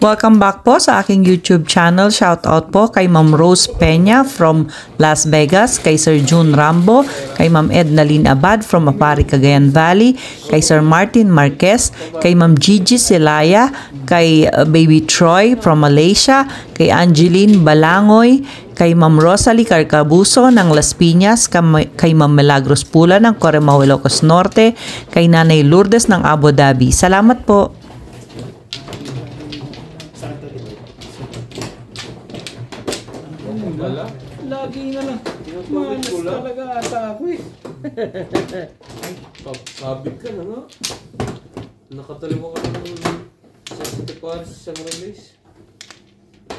Welcome back po sa aking YouTube channel. Shout out po kay Ma'am Rose Peña from Las Vegas, kay Sir June Rambo, kay Ma'am Ednaline Abad from Apari, Cagayan Valley, kay Sir Martin Marquez, kay Ma'am Gigi Celaya, kay Baby Troy from Malaysia, kay Angeline Balangoy, kay Ma'am Rosalie Carcabuso ng Las Piñas, kay Ma'am Milagros Pula ng Coremao, Ilocos Norte, kay Nanay Lourdes ng Abu Dhabi. Salamat po. Lagi na lang. Malas talaga ata ako eh. Sabit ka na nga. Nakataliwa ka ng sensitive parts sa release.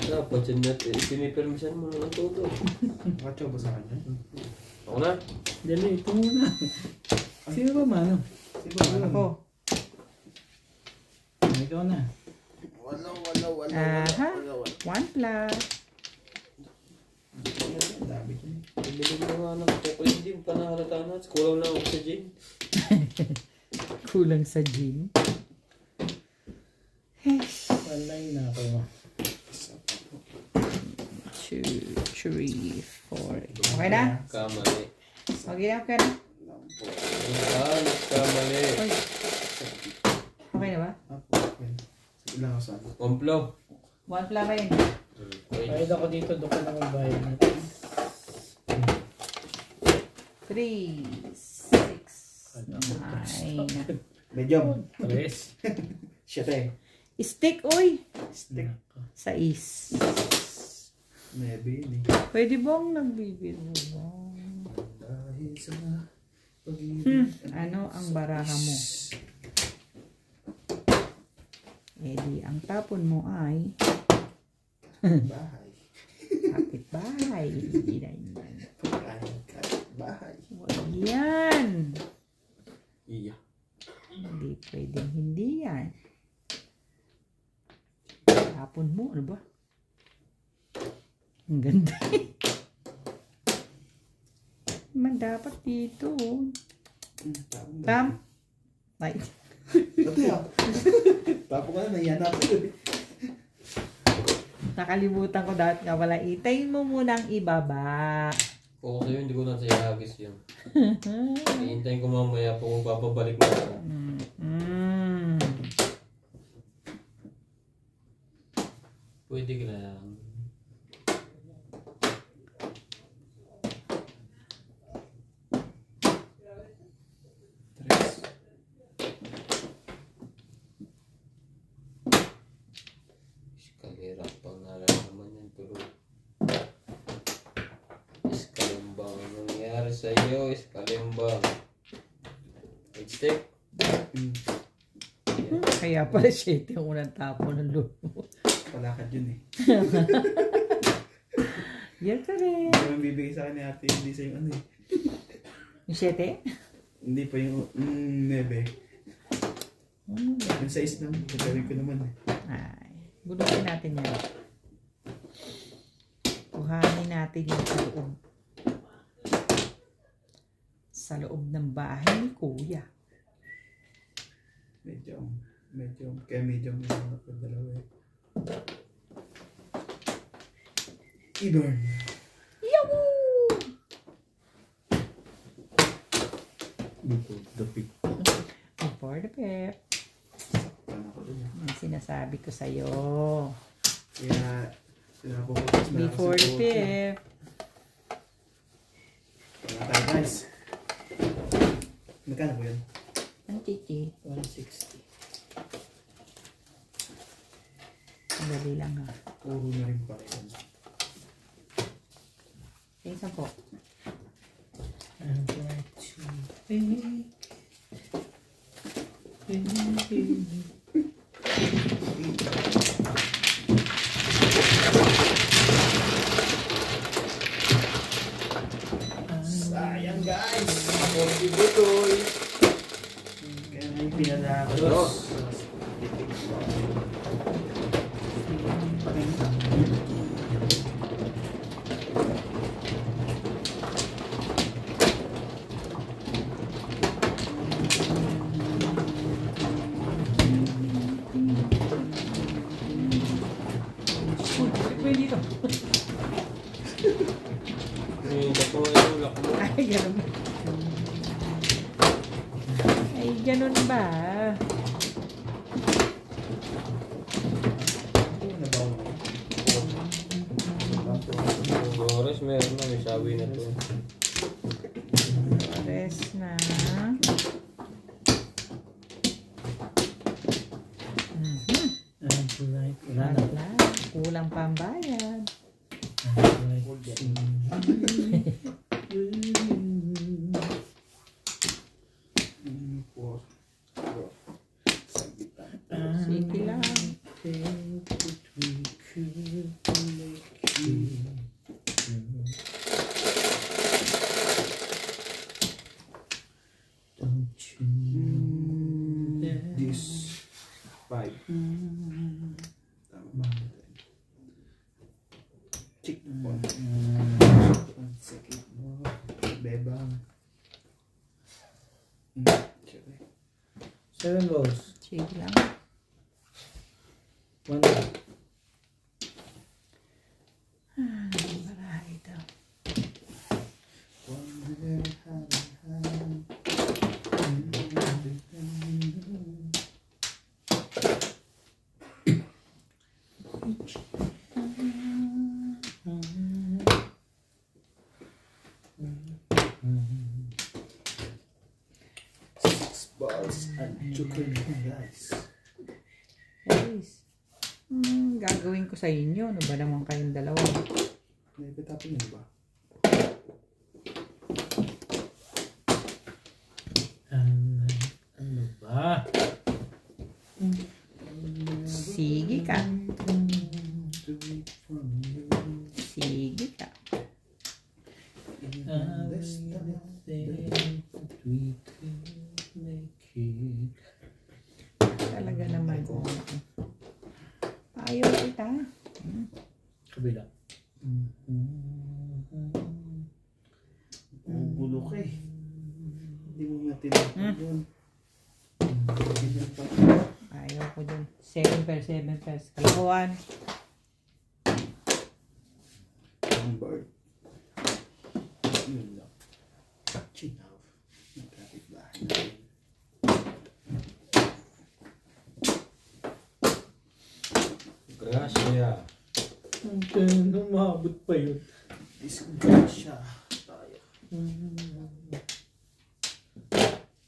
Dapat yan natin. Pinipermisan mo na ng todo. Kacho ba sa kanya? Ako na. Dali, ito muna. Sino ba mano? Sino ba mano? Ako. Ikaw na. Wala. One plus. Bibilig na nga ng chocolate gym. Panahalata na. Kulang na ako sa gym. Kulang sa gym. Walay na ako. 2, 3, 4. Okay na? Kamali. Okay na, okay na. Kamali. Okay na ba? Ilang ako saan? Komplo. One plus ba yun? Bayad ako dito. Doon ka naman bayad natin. 3, 6, 9. Medium. Tres. 7. Stick, oy! Stick. 6. Maybe. Pwede bang nagbibiro ba? Dahil sa pag-ibig. Ano ang baraha mo? Eh di, ang tapon mo ay Bahay. kapitbahay. Bahay. Yan! Iya. Hindi pwedeng hindi yan. Tapon mo, ano ba? Ang ganda. Man dapat dito. Tam? Ay. Ito yan. Tapo ka na, nahiyan ako. Nakalimutan ko dahil nga wala. Itayin mo munang ibaba. Kung sa'yo, hindi ko na siya hagis yun. Hihintayin ko mamaya po kung papabalik na ako. Pwede ka lang. Eskalera pangalan naman yan, pero Iskalimbang ang nangyari sa iyo, Iskalimbang. Stick. Kaya pala 7 yung unang tapon ng lumo. Palakad yun eh. Yan ka rin. Hindi naman bibigay sa akin ni ate, hindi sa yung ano eh. Yung 7? Hindi pa yung 9. Yung 6 naman, gagawin ko naman eh. Ay, gudusin natin yan. Kuhanin natin yung sa loob. Sa loob ng bahay ni Kuya. Medium. Kaya medium yung dalawa eh. I-burn. Yahoo! Dapit. Before the pep. Paano ko dun Ang sinasabi ko sa'yo. Kaya, pinapuputos na Before the pep. Wala tayo guys. Magkano po yun? Ang chichi. 160. Ang dali lang ha. Puro na rin pa rin. Isa po. I'm glad to be. Sayang guys! Konti butoy! Kaya may pinadakos. Pwede dito. Ako yung lock mo. Ay, ganun ba? Ay, ganun ba? Oras meron na, may sabi na to. Rest na. Wala na. Wala. Kulang pambayad. Sige lang. This 5. Tama ba? Check mo. 1 second mo. Bebang. 7 balls. Sige lang. 1 ball. Barahay ito. Balls and chocolate guys. Guys. Gagawin ko sa inyo. Ano ba naman kayong dalawa? May betapin yun ba? Ano ba? Sige ka. Sige ka. Talaga naman. Ayaw kita. Kabila. Gulo ka eh. Hindi mo matinapin doon. Ayaw ko dun. 7 pairs, 7 pairs. Kalakuan. Ang bird. Yun lang. Chinaw. Nagkapit bahay na rin. Gracia. Hanggang umabot pa yun. Disgrasya. Tayo.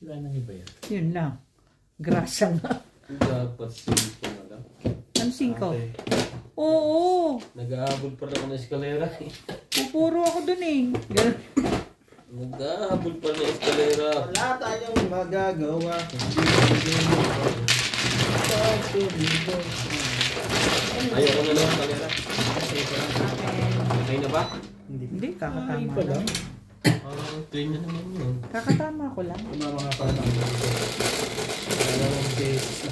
Wala nang iba yan. Yun lang. Grasa nga. Dapat simple na lang. Ano 5? Ate. Oo. Nag-aabol pa ako ng eskalera. Pupuro ako dun eh. Ganun. Nag-aabol pa ng eskalera. Wala tayong magagawa. Ayaw ko na lang eskalera. Okay na ba? Hindi, kakatama Ay, pala. lang. Clean na naman yun. Kakatama ko lang. Tumama nga pala ng dalawang beses.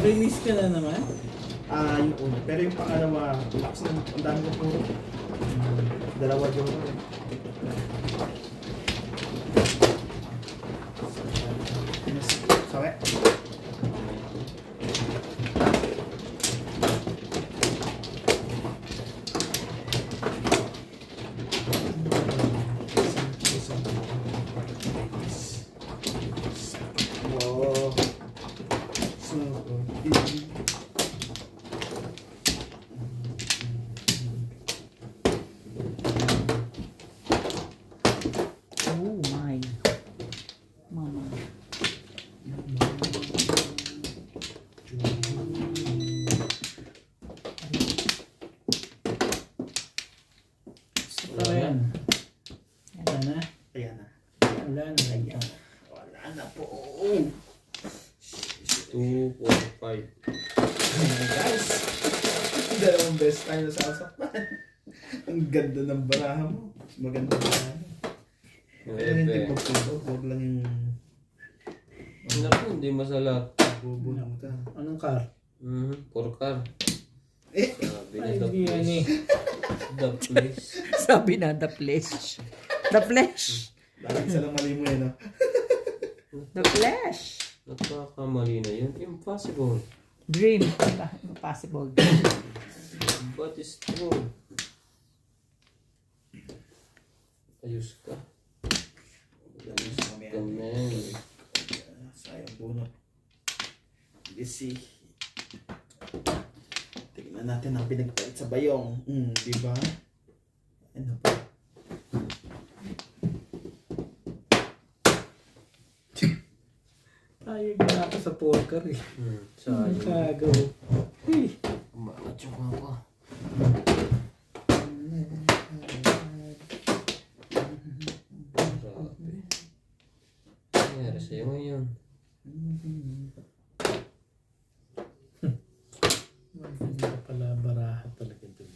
Release ka na naman? Yung una. Pero yung pangalawa, lakas ng ang dami ko puro. Dalawa yung sawe. Wow. So, Oh my. Mama. Para yan. Wala na. ayan na. Wala na. Ayan. Wala na po. 2, 4, 5. Ayan, guys. Dalawang best tayo na sasakpan. Ang ganda ng baraha mo. Maganda baraha mo. Pero hindi mo puto. Huwag lang yung Naku, hindi masalat. bubunuta. Anong car? 4 car. Eh! Sabi na Ay, the hindi yan eh. place. The place. Sabi na, the flesh. The flesh. Bakit isa lang mali mo yan, no? The flesh. Nagkakamali na yun. Impossible. Dream. Possible. But it's true. Ayos ka. Ayos ka, man. Sayang bunot. Busy. Tignan natin ang pinagpalit sa bayong. Diba? Ano pa? Tayo na ako sa poker eh. Sayang. Kagaw. Umangat yung ako. Grabe. Nangyari sa'yo ngayon. Hindi ka pala baraha talaga dun.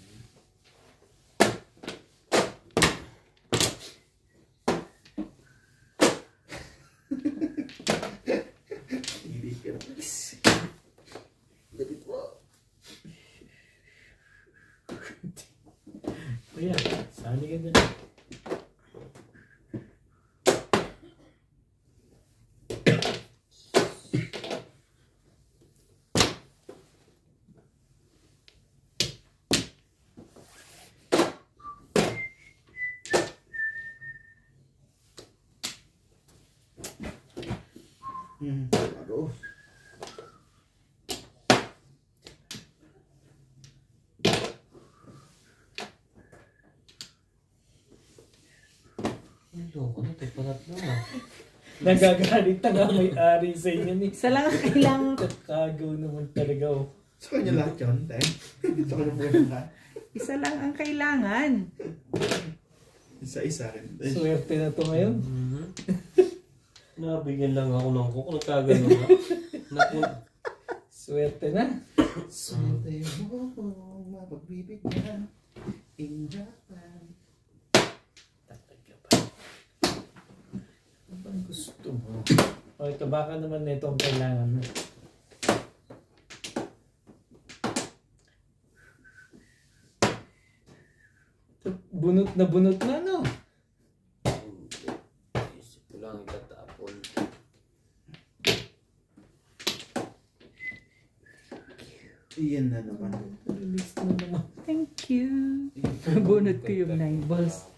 Hindi ka na. Dalit mo. Kuya, sali ka dyan. Bago. Ang loko na, tayo palat na nga. Nagagalit na nga may-ari sa inyo ni. Isa lang ang kailangan. Kagaw naman talaga oh. Sa kanya lahat yun, Tay. Sa kanya po yun lahat. Isa lang ang kailangan. Isa-isa rin. Swerte na to ngayon. Nabigyan lang ako ng kuko. Nagkagano na. Naku. Swerte na. Swerte mo, mapagbibigyan. In Japan. Talaga ba? Ano bang gusto mo? O ito, baka naman na ito ang kailangan mo. Ito, bunot na, no? Isip ko lang itatapon. Iyan na naman. Release na naman. Thank you. Bunot ko yung 9 balls.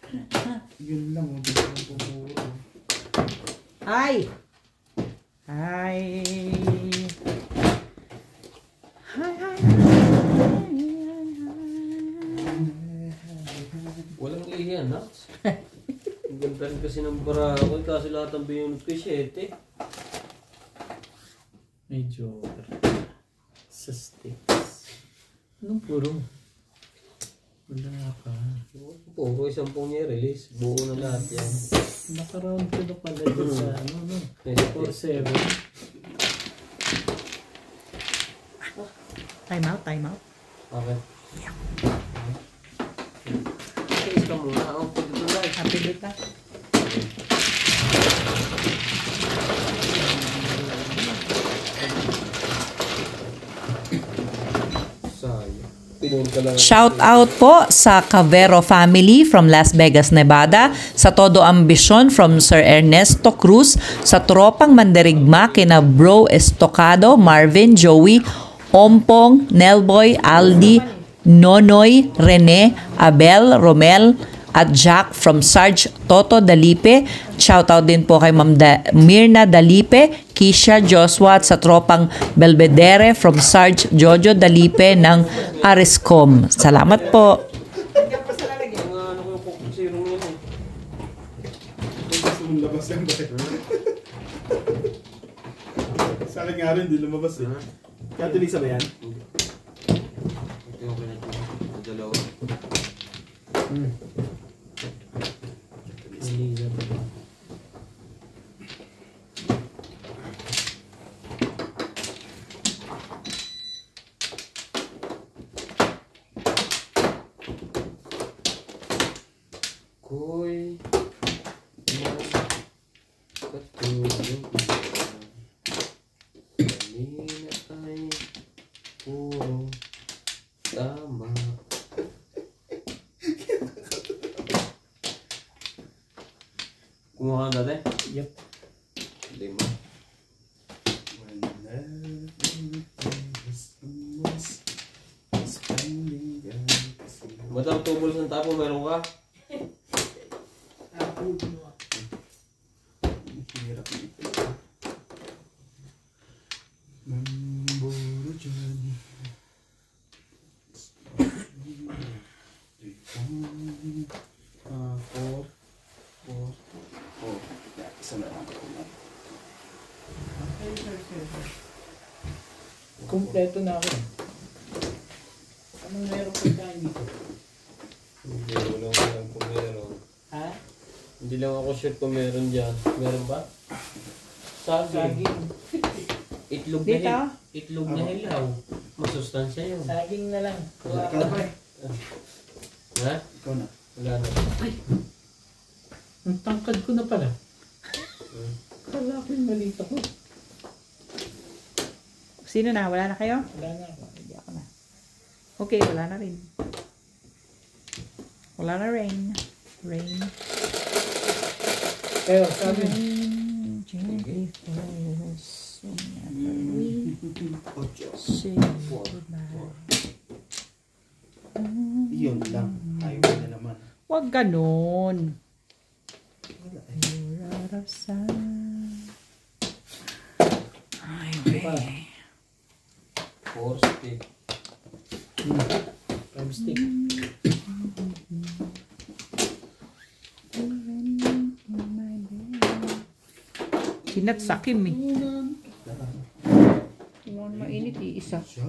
Yun lang, hindi ko lang pumuro. Hi! Hi! Hi, hi, Walang iyan, ha? Ang ganda rin kasi ng bara ko. Kasi lahat ng binunod ko, 7. Medyo sa sticks. Anong puro? Wala pa. Puro 10 niya release. Buo na lahat yan. Naka-round ko na pala dyan sa ano, no? 4-7. Time out, time out. Okay. Taste ka muna. Ako pag ito live. Happy dito. Sayang. Pinuhin ka lang. Shout out po sa Cavero family from Las Vegas, Nevada, sa Todo Ambisyon from Sir Ernesto Cruz, sa Tropang Mandirigma kina Bro Estocado, Marvin, Joey, Ompong, Nelboy, Aldi, Nonoy, Rene, Abel, Romel, at Jack from Sarge Toto Dalipe. Shoutout din po kay Ma'am Mirna Dalipe, Kisha Joshua at sa Tropang Belvedere from Sarge Jojo Dalipe ng Ariscom. Salamat po. Ang ano ko yung Coke Zero yun eh. Gusto mong labas yan ba? Sa akin nga rin, hindi lumabas eh. Kaya tulig sa ba yan? Ito yung pinag-ito. Ang dalawa. Ko'y katulog kanina ay puro tama. Kumuha ka natin? Yep. Hindi mo. When everything is almost Matang tubol sa tapo, meron ka? Hirap dito. Mamburo dyan. Isa na lang. Kompleto na ako. Anong meron pa tayo dito? Hindi, wala ko lang kung meron. Ha? Hindi lang ako sure kung meron dyan. Meron ba? Saging. Itlog Dito? na itlog na hilaw. Masustansya yun. Saging na lang. Wala Ikaw pa. ba? Ha? Ikaw na. Wala na. Ay! Ang tangkad ko na pala. Kala ko yung maliit ako. Sino na? Wala na kayo? Wala na ako. Hindi ako na. Okay, wala na rin. Wala na rain. Rain. Pero sabi, Rain gently falls whenever we say goodbye. Yun lang. Ayaw na naman. Huwag ganun. Wala eh. You're out of sight. Highway. 4 stick. 5 stick. Sinatsakim eh. Kung mainit eh, isa. Siya.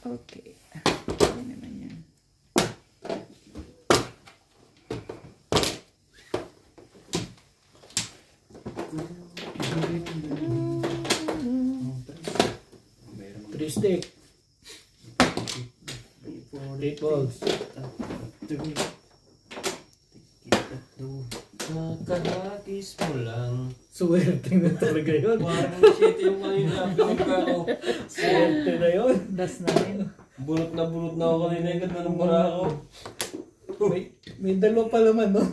Okay. Ano naman yan? Meron 3 stick. 8 balls. Kakahagis mo lang. Swerte na talaga yun. Parang shit yung kanina. Pinagka ko. Swerte na yun. Das na rin. Bulot na ako kanina. Yung ganda ng bara ko. May dalawa pa naman, no?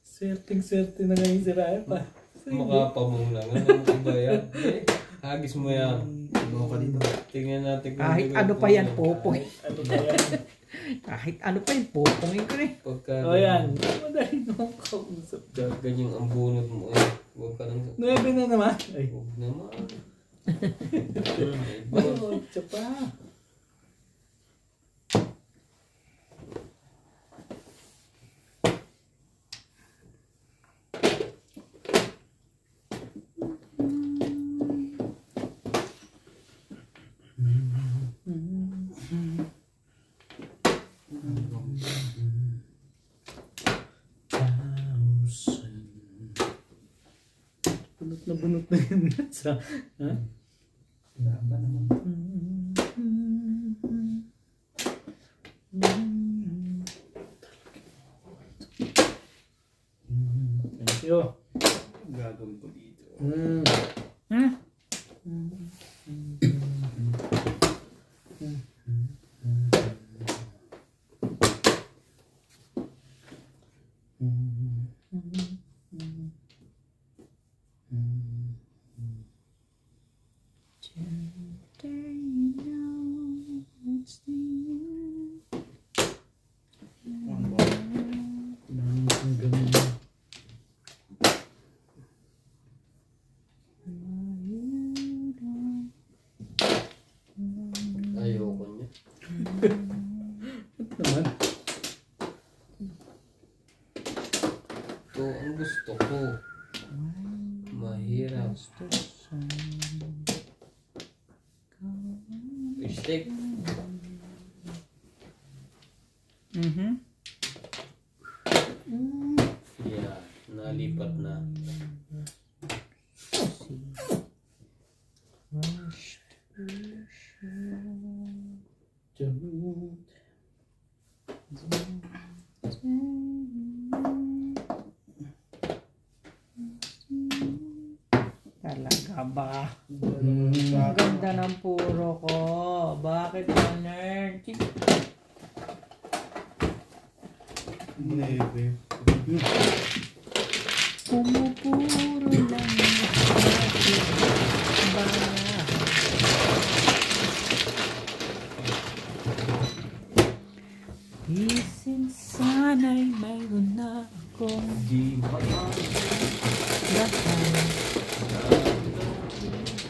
Swerte na ngayon si Raya pa. Makapamong lang. Ano mo ba yan? Hagis mo yan. Ano ka dito? Tingnan natin. Kahit ano pa yan, popoy. Ano ba yan? Kahit ano pa yan, popongin ko eh. Pagka O yan. Madali naman kausap. ganyan ang bunot mo. Huwag ka nang... 9 na naman. Ay. Huwag naman. Oh, tsapa. Bunot na yung nuts, ha? Ha? Wala pa naman. Thank you. Gagawin ko dito. Hmm? Ayoko niya. Naman. Ito ang gusto ko. Mahirap. Stick. Yeah, nalipat na. Talaga ba? Ang ganda ng puro ko. Bakit ganun? Pumupuro lang ako.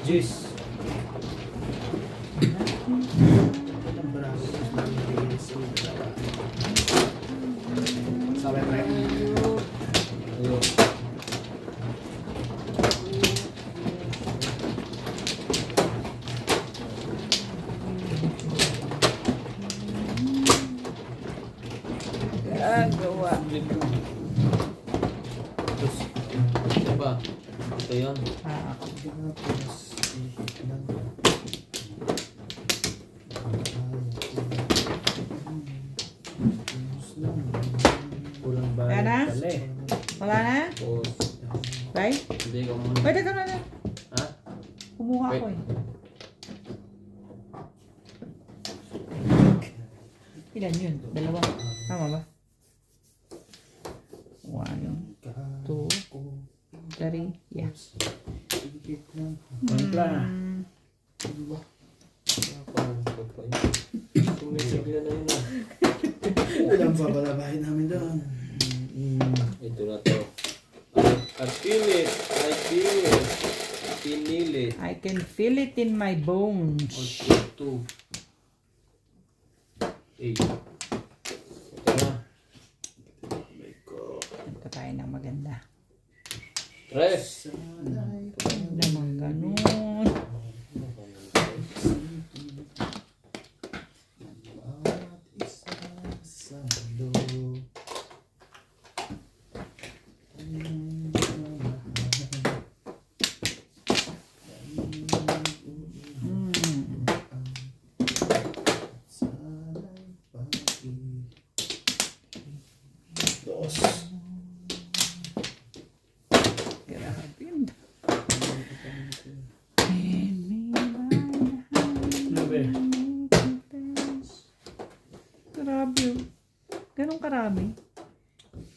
Jeez. Ang baraha ko. Mabilis yung dalawa. Sabi mo rin. Ayun. Gagawa. Tapos, ito pa. Ito yun. Kulang ba Yan na? pala eh. Wala na? Tapos, Right? hindi ka muna. Pwede ka na na. Ha? Kumuha Wait. ko eh. Ilan yun? Dalawa. Tama ba? 1, 2, 3. Yes. Kompla. Parang kapay. Sumisigla na yun ah. Ilang babalabahin namin doon. Ito na to. I feel it. I feel it. Pinil it. I can feel it in my bones. 2. 8. Ito na. Ito tayo ng maganda. 3. Naman ganun. Dos. Grabe. Ano ba eh? Grabe. Ganun karami.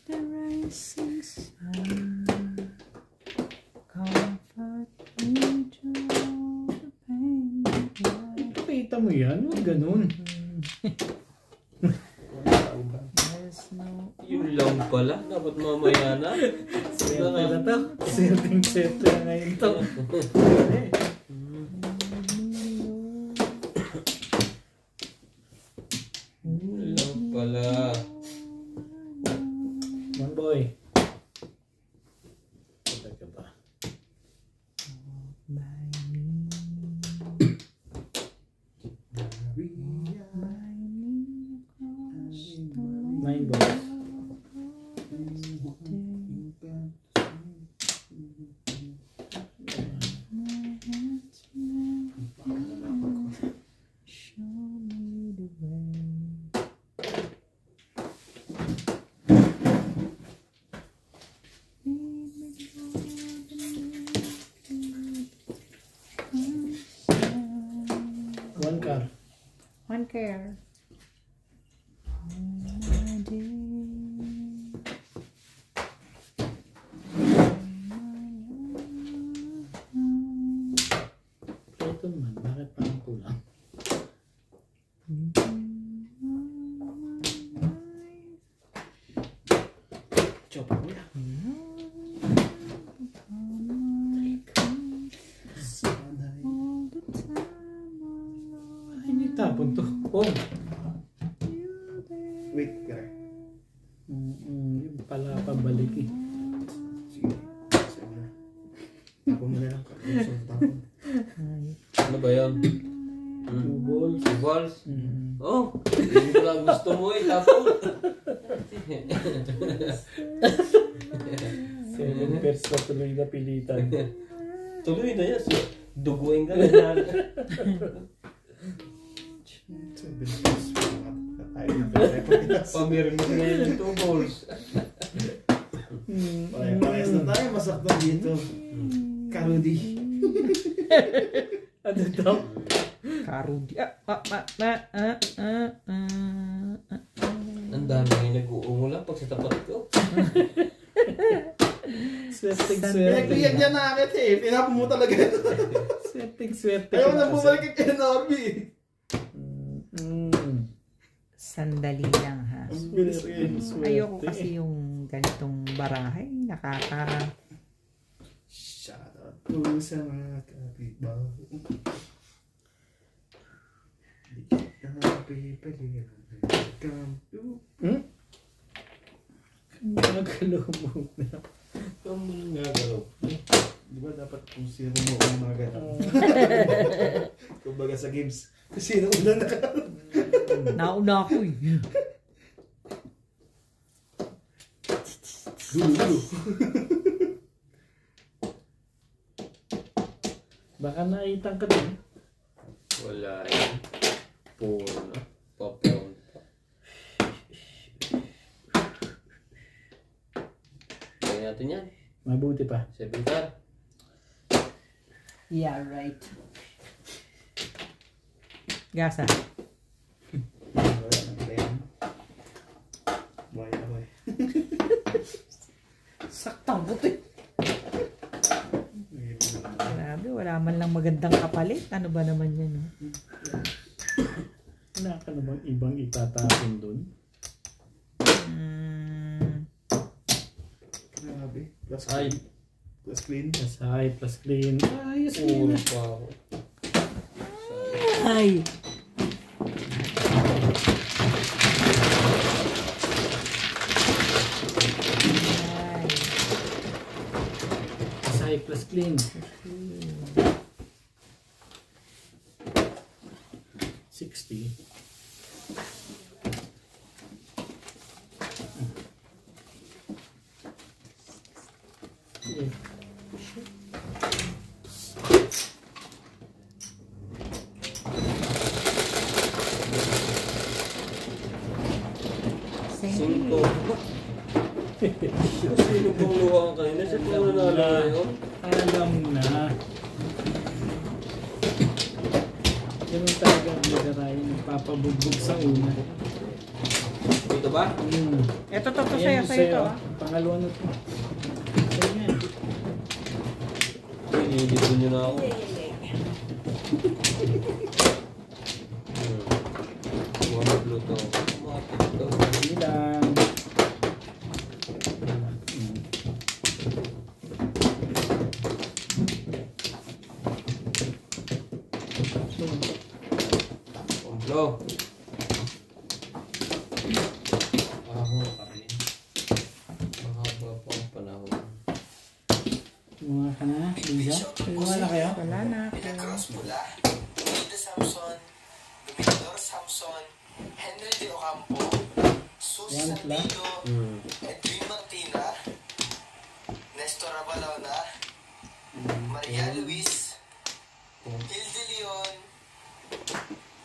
The rising sun. Comfort me to the pain. Kita mo yan? Huwag ganun. There's no Yun lang pala. Dapat mamaya na. Swerte na to. Swerteng-swerte na ngayon to. Yun lang pala. Man boy. Patay ka ba? Nine boys. show me the way. One car. One care. Ito naman. Bakit parang kulang? Chopa mo yan. Sanay. Ay, may tapon to. Oh. Wait, correct. Yung pala pabalik eh. Sige. Sige na. Tapon mo na lang. Tapon. Ano ba yan? Two balls. Two balls? Mm. Oh! Hindi ko lang gusto mo eh. Tapos. 7 pairs na tuloy na pilitan. Tuloy na yan. Duguin ka na yan. Pamirin mo ngayon yung two balls. Parehas na tayo. Masaktan dito. Karudi. Ano daw? Karudi. Ang dami ngayon nag-uungulan pag sa tapat ko. Swerteng-swerte. Pinagbiyak niya na agad eh. Pinapo mo talaga. Swerteng-swerte. Ayaw na bumalik kay Norby. Sandali lang ha. Swerte. Ayoko kasi yung ganitong barahay. Shout out. Kung sa mga kapitbahay. Nagalaw mo na. Kamu nagalaw. Di ba dapat kung sino mo umaga? Kumbaga sa games, kung sino una na. Nauna ako eh. Gulo. Baka naitang ka din. Wala yan. Puro na. Paparoon pa. Kaya natin yan. Mabuti pa. 7 car. Yeah, right. Gasa. Boy. Saktang buti. Grabe, wala man lang magandang kapalit. Ano ba naman yan? No? Wala ka na bang ibang itatapon dun? Grabe. Plus Ay. Plus clean. Plus high, plus clean. Ayos Puro na. pa ako. Ay! Plus high, plus clean. 60. Cinco. Sino pong luha ka kanina? Siya po nanalo ngayon. Alam na. Ganun talaga ang nagarayan. Nagpapabugbog sa una. Ito ba? Ito to Ayan, sa'yo to. Ah. Pangalawa na to. Sa'yo yan. Pinilito nyo na ako. Mga Pluto. Mga Pluto. Hindi lang. Komplo. Ako pa rin. Mahaba pa ang panahon. Mga ka na, Liza? Mga na kayo? Wala na. Pinacross mula Benito Samson, Dominador Samson, Henry de Ocampo, Susan Yan pala. Tito, Edwin Martina, Nestor Abalona, Maria Luis, Hilde Leon,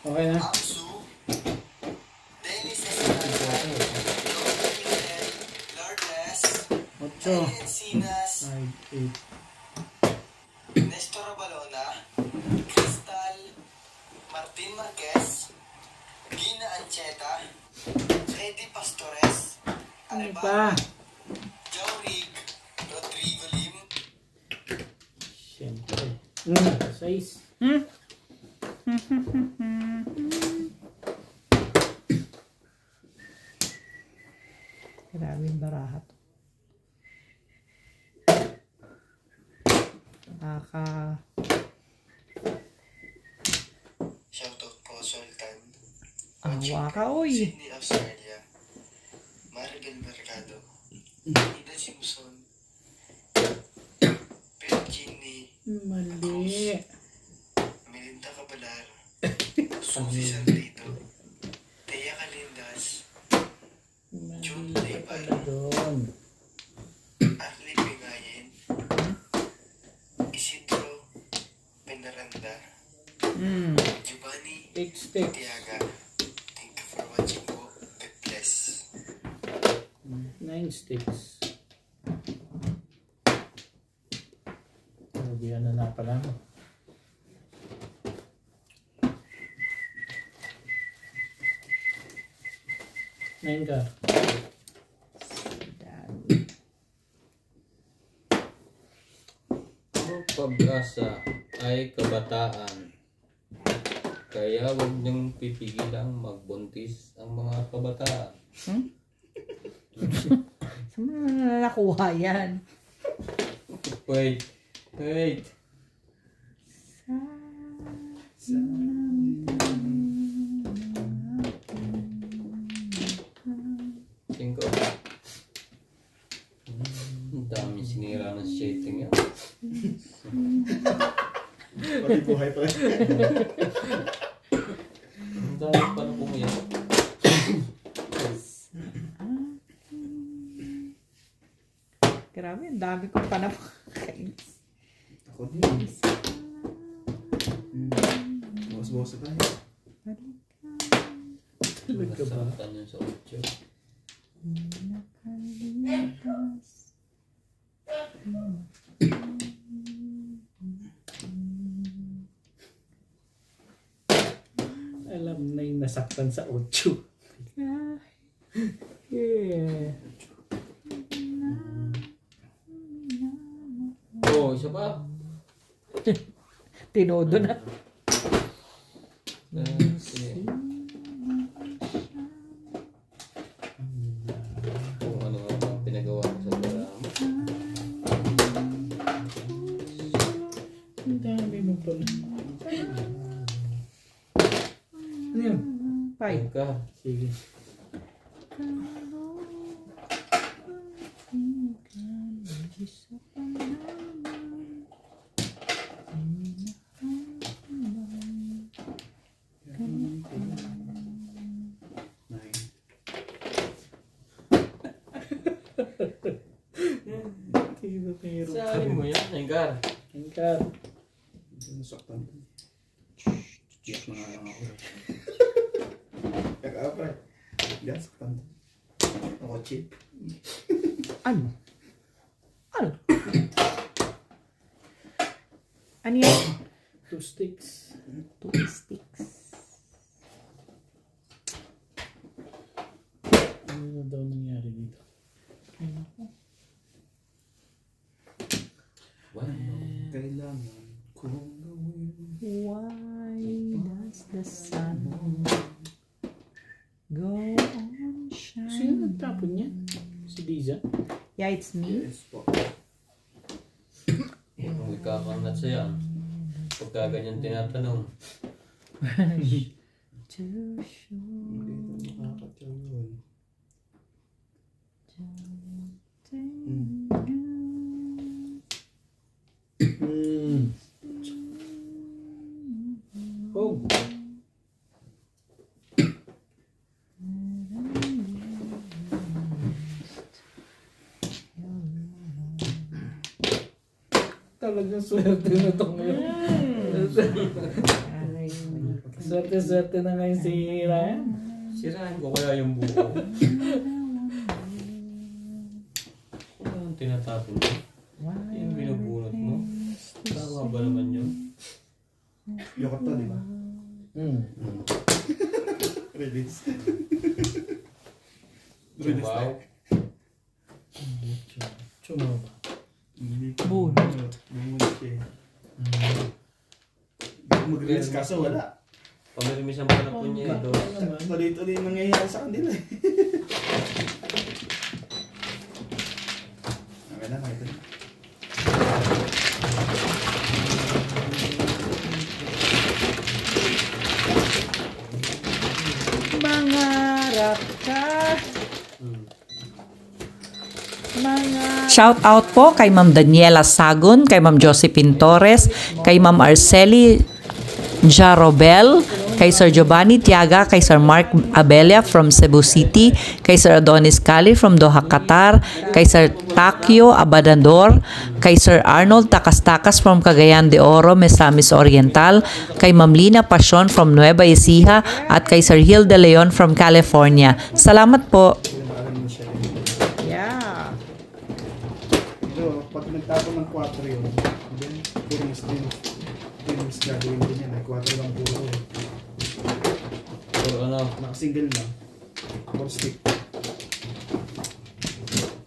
Okay na? Amsu, Dennis Estrada, Lord Miguel, Lourdes, 8. Ellen Encinas, 5, 8. Nestor Abalona, Crystal, Martin Marquez, Gina Ancheta, Eddie Pastores, Ano pa? Joe Rig, Rodrigo Lim, Siyempre. 6. Maraming baraha to. Shoutout po Sultan, Awa ka, oy. Sydney, Australia, Maribel Mercado, Ida Simpson, Virginie, Mali. Melinda Cabalar, Susie Santito, Thea Calindas, Mali ka pala doon. Arlie Pingayen, Isidro Penaranda, Giovanni 8 sticks. Tiaga. Thank you for watching po. God bless. 9 sticks. Sabihan na pala mo. Nine ka. Ang pag-asa ay kabataan. Kaya huwag niyong pipigilang magbuntis ang mga kabataan. Saan mo na nakuha yan? Wait. Cinco. Ang dami sinira ng shading yan. Pati buhay pa. Ang dami pa na pumiyak. Grabe, ang dami kong panapakain. Ako din. Bawas-bawas na tayo. Masaktan yun sa 8. Alam na yung nasaktan sa 8. Yeah. Oh, isa pa. Tinodo na. Sige. Kung ano ang pinagawa ko sa drama. Ang dami mo pala. Ano yun? Five. Ka. Sige. Saan mo yan, Enggar? Enggar. Nasaktan. Iyak na nga lang ako. Kaya pre. Yan, saktan. Ako chip. Ano? Ano? Ano yan? 2 sticks. 2 sticks. Ano daw nangyari dito? Wow. Kailangan kong gawin. Why does the sun go on Sino shining? nagtapon niya? Si Liza? Yeah, it's me. Yes po. Kung ikakangat sa yan, pagka ganyan tinatanong, To show Hindi ito makakatyaw yun. Oh! Talagang swerte na ito ngayon. Swerte-swerte na ngayon si Ryan. sirahin ko kaya yung buko. Ano ang tinatapon mo? Yung binubunot mo? Tama ba naman yun? Yokot to, di ba? Release. Release Wow. tayo. Chumaba. Bunot. Bunot siya. Mag-release kaso wala. Pamirmis ang panapon niya ito. Tuloy-tuloy yung nangyayari sa kanila eh. Okay na, nakita na. Mangarap ka. Shout out po kay Ma'am Daniela Sagon, kay Ma'am Josephine Torres, kay Ma'am Arceli Jarobel, kay Sir Giovanni Tiaga, kay Sir Mark Abelia from Cebu City, kay Sir Adonis Cali from Doha, Qatar, kay Sir Takio Abadador, kay Sir Arnold Takas-Takas from Cagayan de Oro, Misamis Oriental, kay Ma'am Lina Pasion from Nueva Ecija, at kay Sir Gil de Leon from California. Salamat po. Yeah. Pero pag nagtapon ng 4 yun, then puro din. Mas gagawin din yan. 4 lang puro. So ano? Naka-single lang. 4 stick.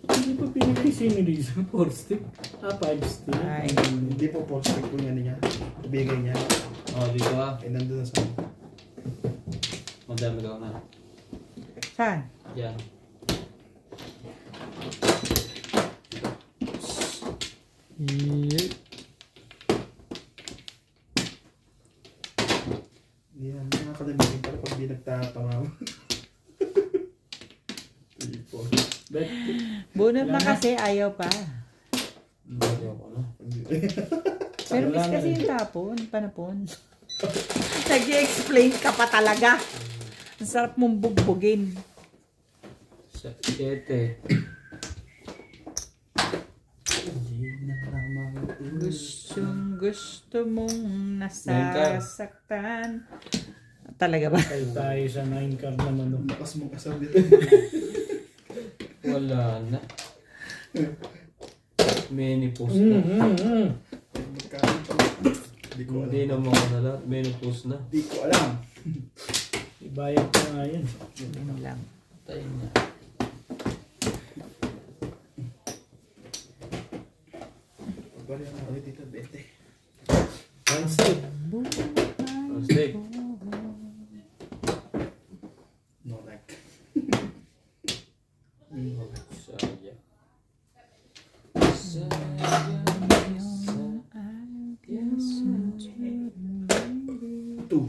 Hindi pa pinigay si Liza. 4 stick? 5 stick? Ay. Hindi po 4 stick po yan niya. Ibigay niya. Oh, dito ah. Eh, nandun na sa... Madami daw na. Saan? Yan. nagtatama mo. 3, 4. Bet. Bunot na kasi, ayaw pa. Ayaw ko na. Pero miss kasi yung tapon, panapon. Nag-i-explain ka pa talaga. Ang sarap mong bugbugin. 7. Gusto mong nasasaktan. Talaga ba? Tayo sa 9 card naman. No? Lakas mong kasabit. Wala na. Menopause na. Magkain pa. Di ko alam. Hindi na makadala. Menopause na. Di ko alam. Ibayad ko nga yun. Yun lang. Tayo na. Bali na ulit dito, bete. One step. Stick. No like. Sayang. Two.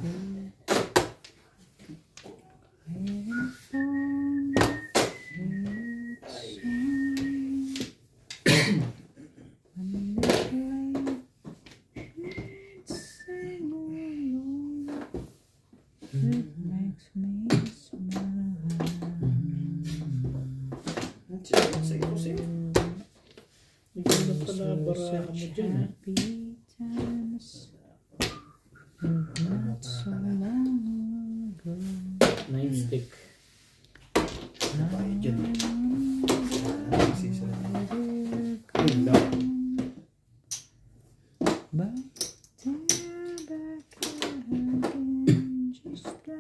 Hindi na pala barahan mo dyan. Ha? Not so long ago. 9 stick. Bahay dyan. Yun lang. But back again, just like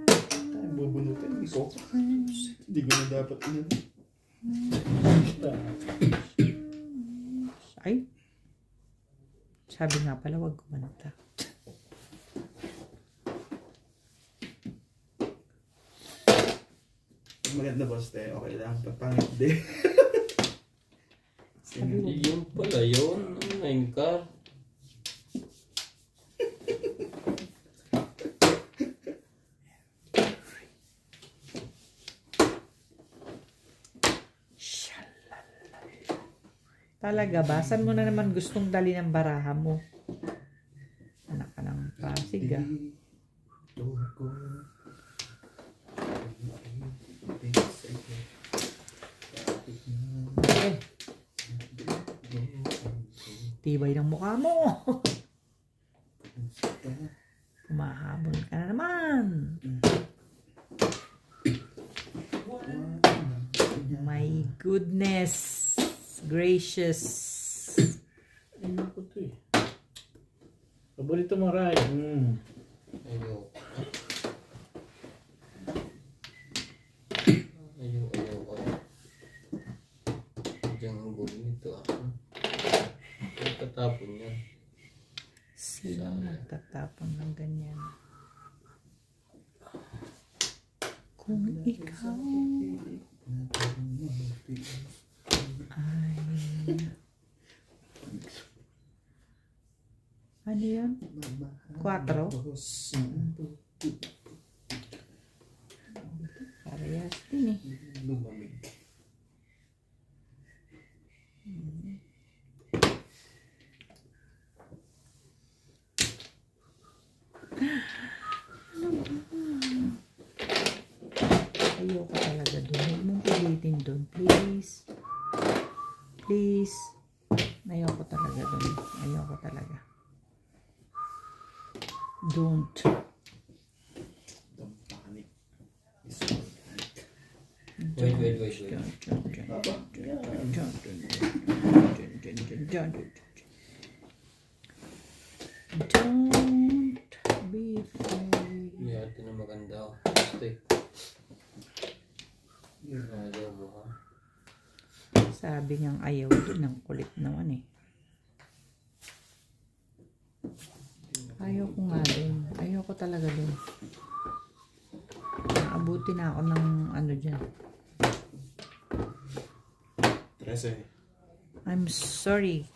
Ay, bubunutin. Ikaw pa. Hindi ko na dapat yun. ay. Sabi nga pala, wag kumanta. Pag maganda boss, te, okay lang. Pag pangit, di. Yun pala yun. Ang 9 car. Talaga ba? Saan mo na naman gustong dali ng baraha mo? Anak ka ng Pasig ah. Tibay ng mukha mo. Pumahabol ka na naman. My goodness. Gracious. Ano ko to eh. Paborito mo, Ray. Ayaw. Diyan ang gulo nito ah. Tatapon yan. Sino magtatapon ng ganyan? Kung ikaw ay... Ano yan? 4? Parehas din eh. Lumamig. Ayoko talaga doon. Huwag mong pilitin doon. Please. Please. Ayoko talaga doon. Ayoko talaga. Don't. Don't panic. Wait. Don't be afraid. Yeah, ito na maganda. Stick. Ayaw mo ha. Sabi niyang ayaw din. Ang kulit naman eh. Ayaw ko nga din. Ayaw ko talaga din. Naabuti na ako ng ano dyan. 13. I'm sorry,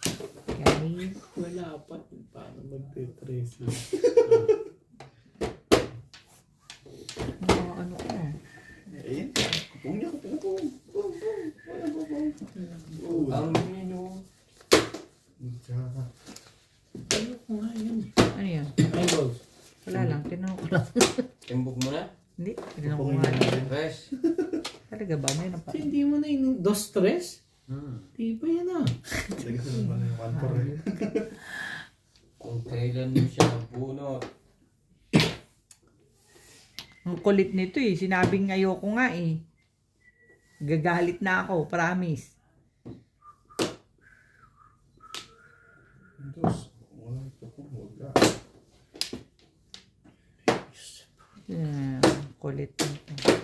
guys. Wala pa. Paano magte-trace yun? Ano Ayan. Kupong niya, kupong. Ang mino. Ano ko nga yun? Ano yan? Ay, balls. Wala lang, tinanong ko lang. Timbog mo na. Hindi, tinanong ko nga lang. Fresh. Talaga ba? May napa. Hindi mo na yun. Dos tres? Di ba yan ah? Lagyan ko naman yung 1-4 Kung kailan mo siya nabunot. Ang kulit nito eh. Sinabing ayoko nga eh. Gagalit na ako, promise. Dos. Wala ito po. Wala. Kulit nito.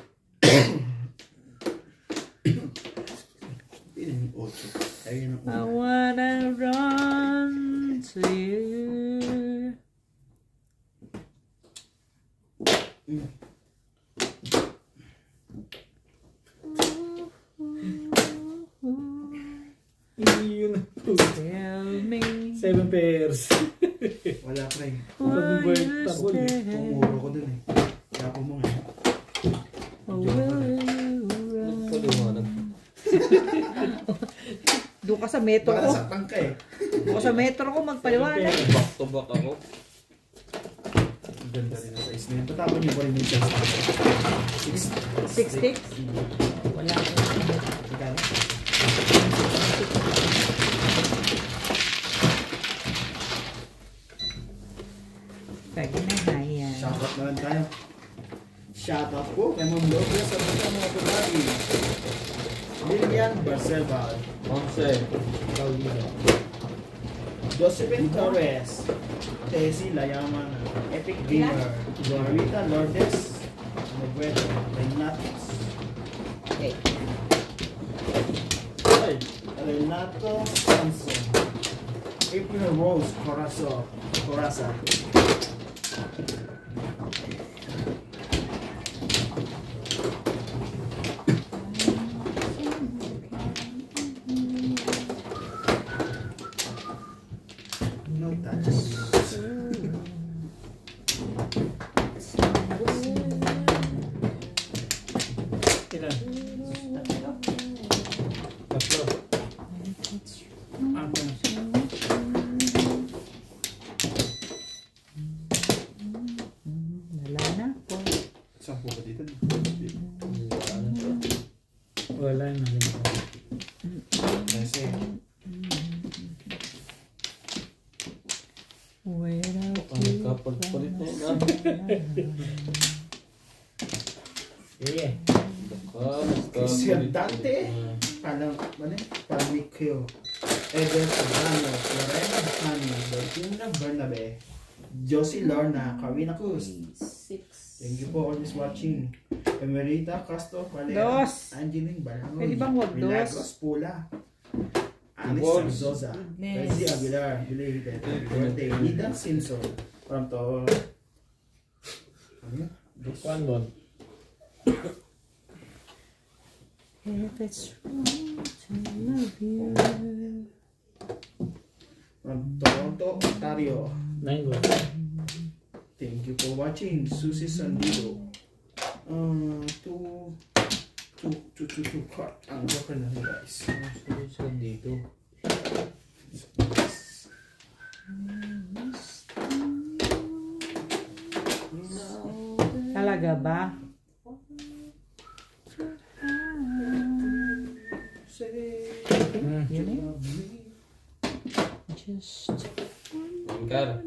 Piling yung 8. Ayun ang I wanna run to you. Yun na po. Tell me 7 pairs. Wala pa rin. Pag bird you takol eh. stay. Pumuro ko dun eh. Kaya po mo nga. Will you run? Nagpaliwanag. Doon ka sa metro Baka ko. nasaktan ka eh. Doon ka sa metro ko magpaliwanag. Back to back ako. Ang ganda rin ang size na yun. Tatapon niyo pa rin yung size. 6 sticks? Wala ko. Magkano? Pwede na haya. Shoutout na lang tayo. Shoutout po kay Ma'am Lourdes sa mga babae. Lilian Barcelba. Onse. Josephine Torres. Tessie Layaman. Epic Gamer. Juanita Lourdes. Nebueto. Renatos. Okay. Renato Sanson. April Rose Coraza. No touches. Ilan? Tatlo. Ako na. Wala na po. Saan po ba dito? Wala na rin po. Kasi Without Ang kapagpalit na yun ah. Sige. Christian Dante. Panicchio. Eder Serrano. Lorena Hani. Bertina Bernabe. Josie Lorna. Karina Cruz. Thank you for always watching. Emerita Castro Valera. Dos. Angeline Balangoy. Pwede bang wag dos? Milagros Pula. Alice Balls. Sanzoza. Goodness. Reggie Aguilar. Belated. Happy birthday. Nida Simpson. From to... Ano yun? Dos. 1 ball. If it's wrong to love you. From Toronto, Ontario. 9 ball. Thank you for watching. Susie Sandido. Two cut. Ang joker na rin, guys. Siya dito. Talaga ba? Yun eh. Just Angkar.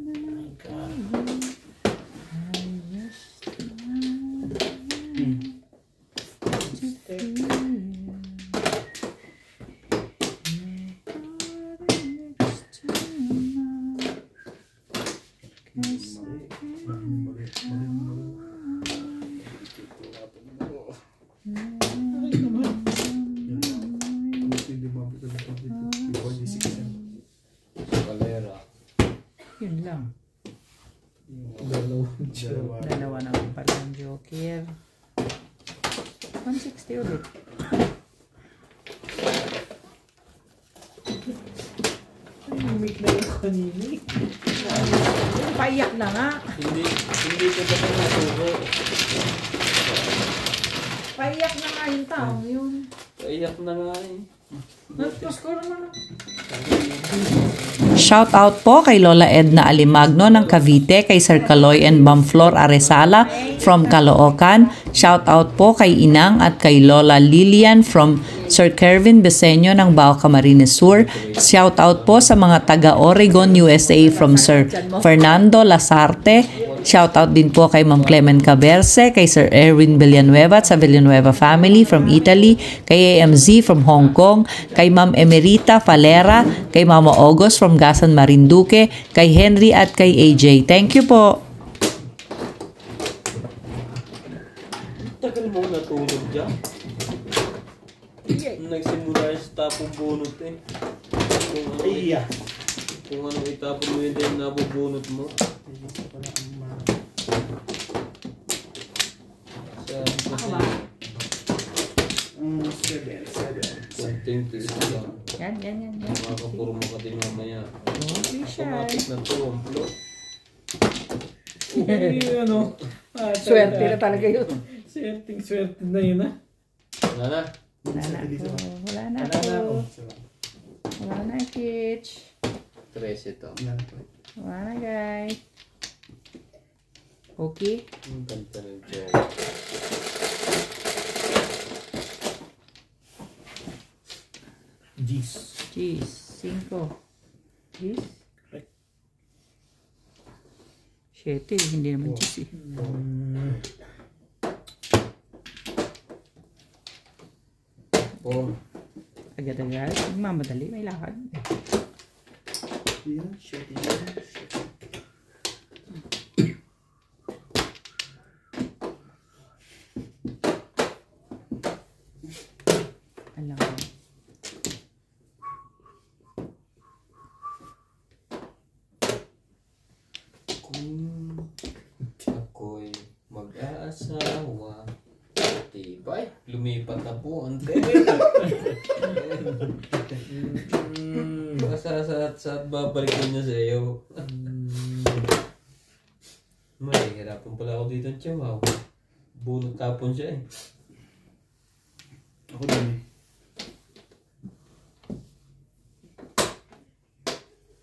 Kalera. yun lang. Dalawa na lang pala ang joker. 160 ulit. Umik na yung kanina eh. Paiyak na nga. Hindi ko pa natubo. Paiyak na nga yung taong yun. Paiyak na nga eh. Nagpasko naman. Shout out po kay Lola Edna Alimagno ng Cavite, kay Sir Caloy and Bamflor Aresala from Caloocan. Shout out po kay Inang at kay Lola Lilian from Sir Kervin Beseño ng Bao Camarines Sur. Shout out po sa mga taga Oregon, USA from Sir Fernando Lasarte. Shout out din po kay Ma'am Clement Caberce, kay Sir Erwin Villanueva at sa Villanueva family from Italy, kay AMZ from Hong Kong, kay Ma'am Emerita Falera, kay Mama August from Gasan Marinduque, kay Henry at kay AJ. Thank you po. Tagal mo natulog dyan. Nagsimula yung sa tapong bunot eh. Kung ano itapon mo yun din nabubunot mo. Something to ito lang. Yan. Makakapuro mo ka din mamaya. Don't shy. Automatic na to, amplo. Ano? Swerte na talaga yun. Swerte na yun ah. Wala na. Wala na po. Wala na, Kitch. 13 ito. Wala na, guys. Okay. Ang ganda ng joke. Jeez. 5. Jeez. 7. Hindi naman jeez eh. Oh. Agad-agad. Magmamadali. May lakad. Alam ko. Kung ako'y mag-aasawa, tibay, lumipat na po ang Saat babalik ko niya sa iyo. Mahihirapan pala ako dito ng Chihuahua. Bunot tapon siya eh. Ako din eh.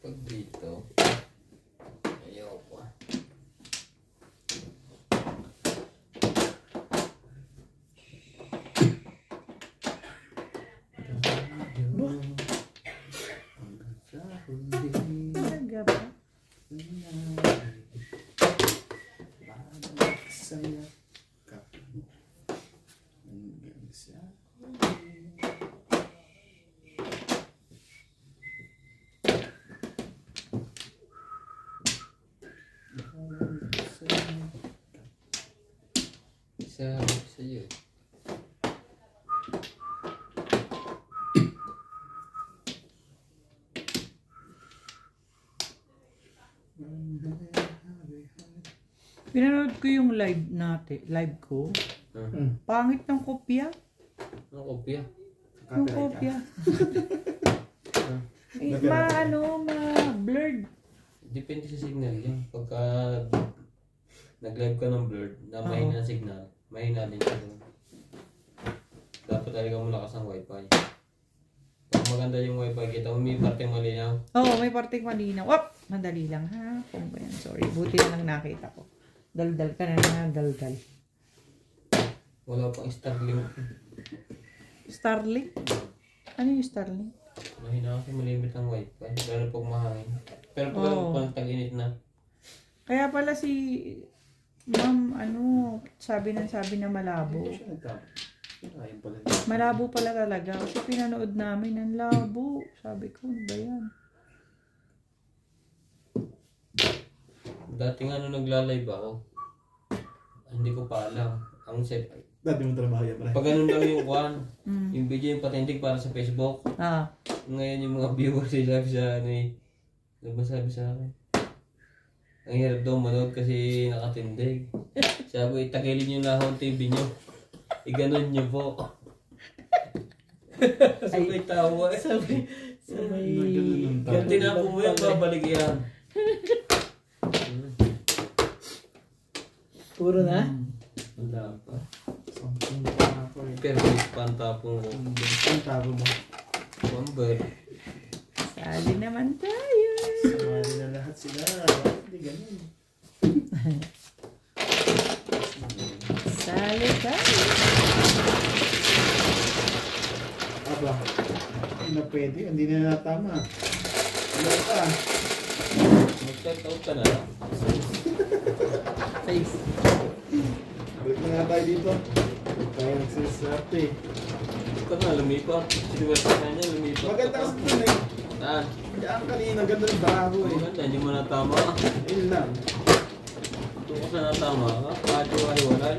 Pag dito, ayaw pa. Talaga ba? Isa sa'yo eh. Pinanood ko yung live ko. Pangit ng kopya. Ano kopya? Yung kopya. Ma-blurred. Depende sa signal yan. Pagka nag-live ka ng blurred na mahina ang signal, mahina din siya doon. Dapat talaga mo lakas ang wifi. Pag maganda yung wifi, kita mo may parteng malinaw. Oo, may parting malinaw. Wop! Madali lang ha. Kung ba yan? Sorry. Buti na lang nakita ko. Daldal ka na daldal. Wala pang Starlink. Starlink? Ano yung Starlink? Mahina kasi malimit ang wifi. Lalo pag mahangin. Pero pag tag-init na. Kaya pala si Ma'am, sabi na malabo. Malabo pala talaga. Kasi pinanood namin, ang labo. Sabi ko, ano ba yan? Dati nga nung nagla-live ako, hindi ko pa alam. Ang set, Dati mo trabaho yan, pre. pag ganun lang yung kwan, yung video yung patindig para sa Facebook. Ngayon yung mga viewers nila sa ano eh, nagmasabi sa akin. Ang hirap daw manood kasi nakatindig. Sabi, itagilin nyo na ang TV nyo. Iganon nyo po. Sabay tawa. Sabay. Kung tinapo mo yan, babalik yan. Puro na? Wala pa. Something pa ako. ako eh. Pero pantapong ko. Ang tabo mo. Number. Sali naman tayo. Sumali na lahat sila. Bakit di ganun? Sali tayo. Aba, hindi na pwede. Hindi na natama. Ano ka? Mag-check out ka na. Face. Balik na nga tayo dito. Tayo nagsiswerte. Ikaw na, lumipat. Sinuwerte na niya, lumipat. Maganda kasi ito eh. Saan? Yan kanina, ganda ng bago eh. Maganda, hindi mo natama. Yun lang. Ito ko sa natama ka. Kadyo ay walay.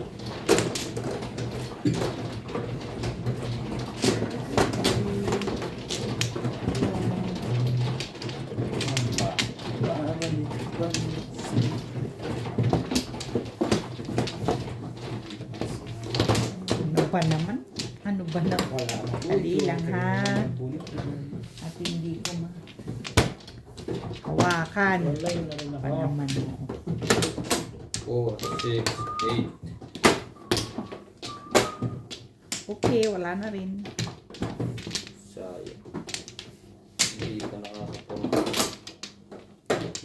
Ano ba naman? Ano ba naman? Wala. Dali lang ha. At hindi ko hawakan. Wala yun na rin Pa ako. naman. 4, 6, 8. Okay, wala na rin. Sayang. Hindi pa nakakapong.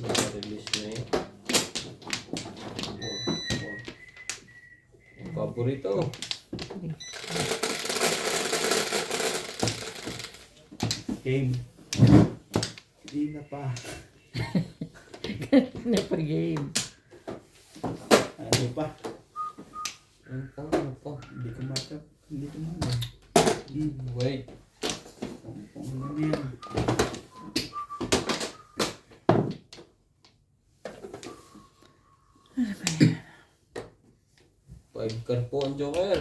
Naka-release na yun. Ang paborito. Game. Hindi na pa. Na pa game. Ano pa? Ano pa? Hindi ko matap. Hindi ko matap. Wait. Ano yan? Five card po ang Joker.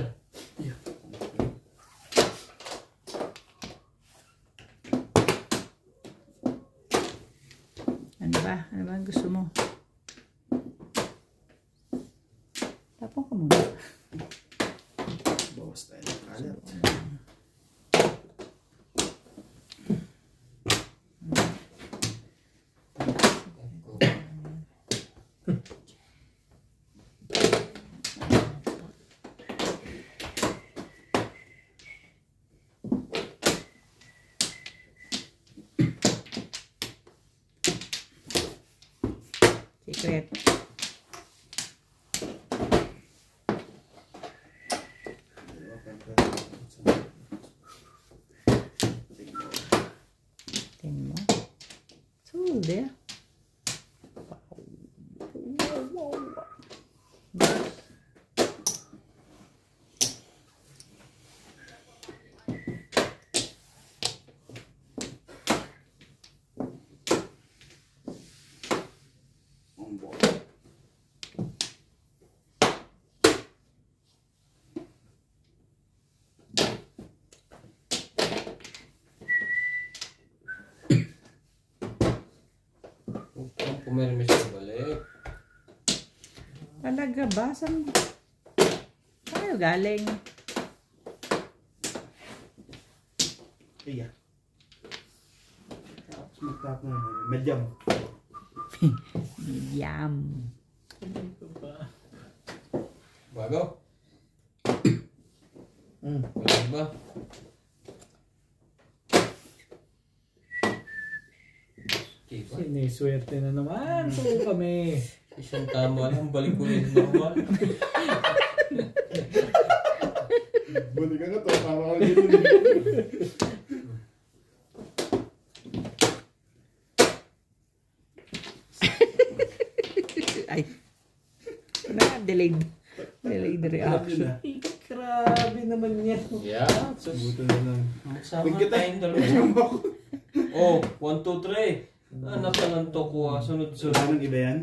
Ano ba? Ano ba ang gusto mo? Tapon ka muna. Bawas tayo ng kalat. Secret. Tingnan mo. So, there. Ang pumirmis na balik. Talaga ba? Saan kayo galing? Iya. Tapos magtap na. Medium. Yum. Bago? Mm. Wala ba? Diba? Siniswerte na naman. Puro kami. Isang tama lang, balik ko rin normal. Balik ka nga to. Tama ka dito. Ay. Delayed. Delayed reaction. Ay, grabe naman yan. Yeah. Buto na lang. Magsama Huwag kita. tayong dalawa. Oh, 1, 2, 3. Anak ka ng toko ah. Wala Sunod-sunod. nang iba yan.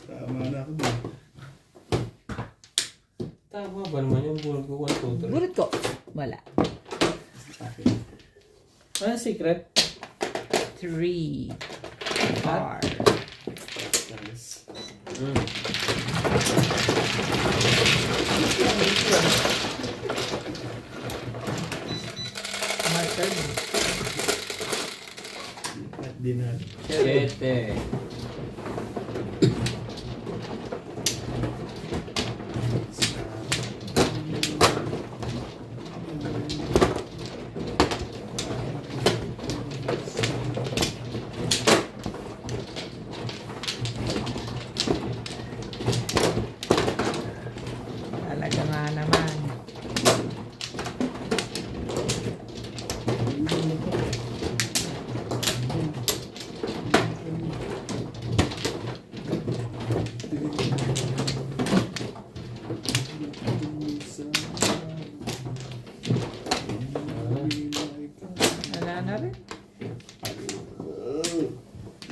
Tama na ako ba? Tama ba naman yung bulog ko 1, 2, 3? Bulit ko. Wala. Ano ang secret? 3. Card. Nice. Marker. At di na. 7.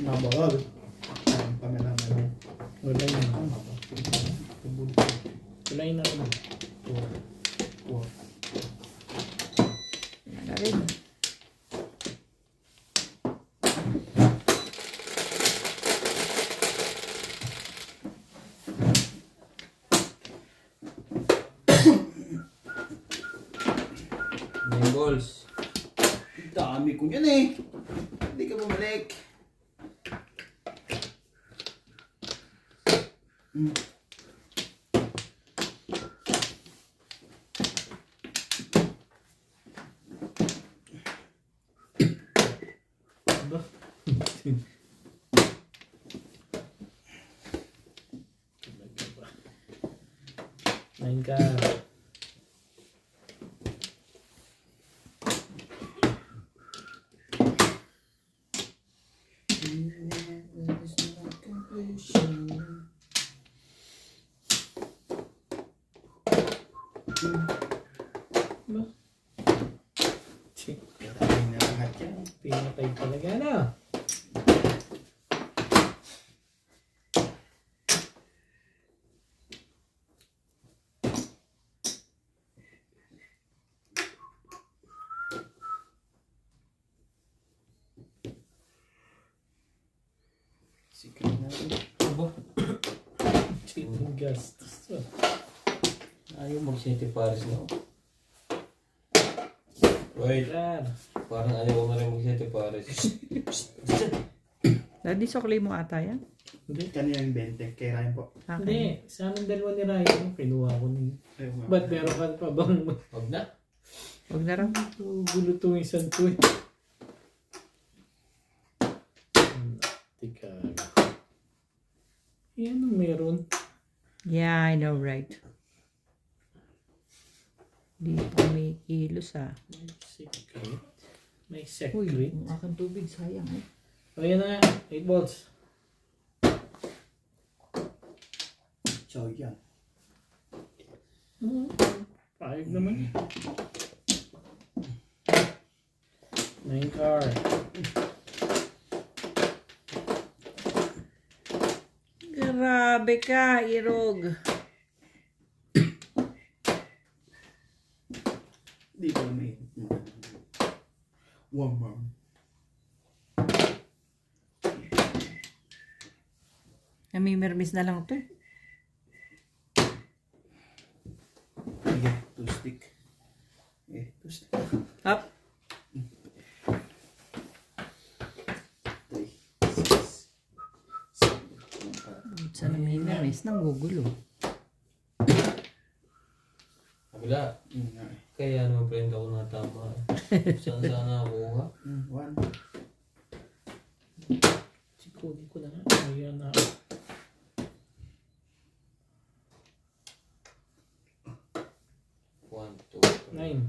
Mabolol. Pamela-mela. Wala yun. Wala yun ako. Wala rin. Nine balls. Dami ko yan eh. Hindi ka bumalik. Ba? Nine ka. Ba? Dami na lahat yan. Pinatay talaga na. Sikap na rin. Aba, Cheating gastos. ayaw mag-City Paris na ako. Wait, Yan. parang ayaw ko na rin mag-City Paris. Daddy, sukli mo ata yan? Hindi. Kanina yung 20. Kay Ryan po. Okay. Hindi. Sa aming dalawa ni Ryan, kinuha ko na yun. Ayaw nga. Ba't meron ka pa bang Huwag na. Huwag na raw. gulo itong isang to eh? Tika. Yan ang meron. Yeah, I know, right. Di pa may kilos ah. May secret. May Uy, secret. ang aking tubig, sayang eh. O yan na nga. 8 balls. Chow yan. Payag naman. 9 card. Grabe ka, Irog. Di ko may one more. Namimirmis na lang to. Yeah, 2 stick. Eh, 2 stick. Up. 3, 6, 7, Sa namimirmis, nanggugulo. Kabila. 8, Kaya naman friend ako natama. Saan sana nakuha? 1. Sikodi ko na nga. Ayan na. One, two, 9.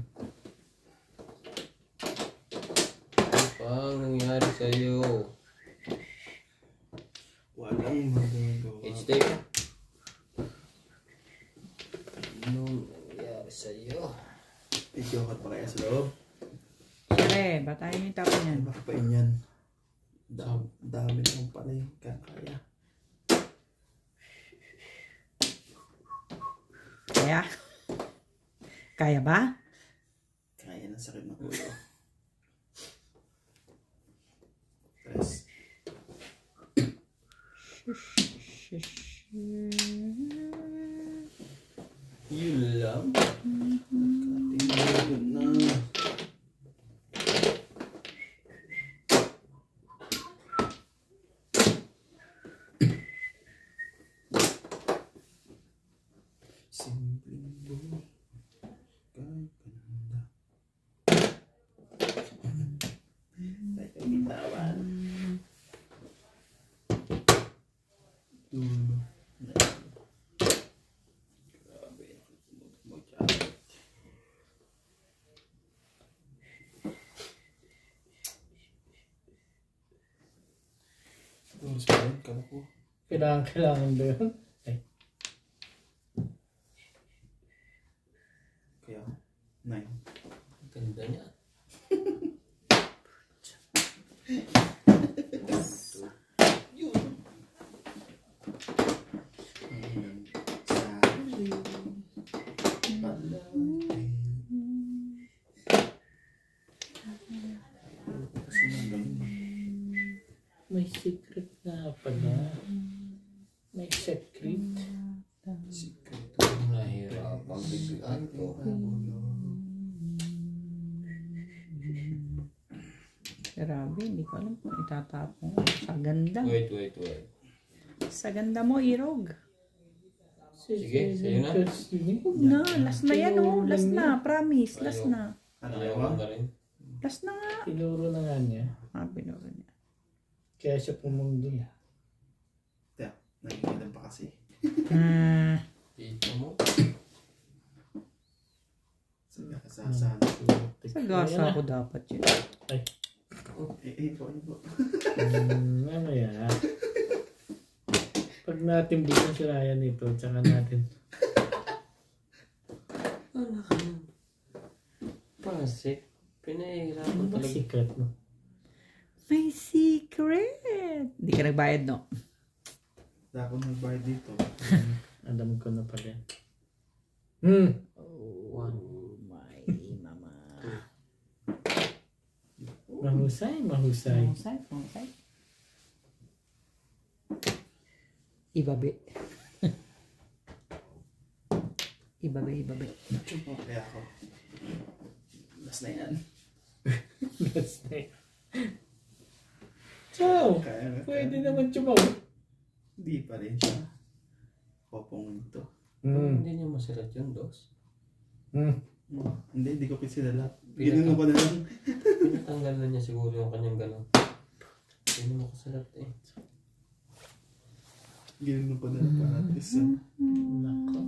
Ano pang nangyari sa'yo? Walang magagawa. H-tape. Anong nangyari sa'yo? Idiyokat pa kaya sa loob. Siyempre, batayin yung tapon yan. Baka pa yan. Dami naman pala yung kakaya. Kaya? Kaya ba? Kaya ng sakit ng ulo. Press. Yun lang. Katingin na. Simpleng buhay. Gaganda. Tayo kay bitawan. Dulo. Grabe. Mag-chat. Oras pa rin, kala ko. Kailangan ba yun? Ay. Kaya, 9. Ganda niya. May secret na pala. May secret. Nahihirapang biglaan to. Grabe, hindi ko alam kung itatapon. Sa ganda. Wait. Sa ganda mo, Irog. Sige, sa'yo na. Huwag na, last na yan oh. Last na, promise. Last na. Ayaw mo na rin. Last na nga. Tinuro na nga niya. Pinuro niya. Kaya siya pumundo. Tiyak, nangingilan pa kasi. Dito mo. Sasana. Sa gasa ko dapat yun. Ay. Po. Mamaya. Pag natin bukan si Ryan ito, tsaka natin. Ano ka na? Pasik. Pinahihirapan Ano ba talaga. secret mo? May secret. Hindi ka nagbayad, no? Dapat nagbayad dito. Alam ko na pala. Oh my mama. Mahusay. Mahusay. Ibabe. Ibabe. Kaya ako. Last na yan. That's nice. Ciao! Pwede naman chumaw. Hindi pa rin siya. Kopong ito. Hindi niya masirat yun, Dos. Hindi ko kinsilala. Ginunong ko na lang. Pinatanggal na niya siguro yung kanyang gano'n. Hindi mo kasalat eh. Ginunong ko na lang para at least. Nako.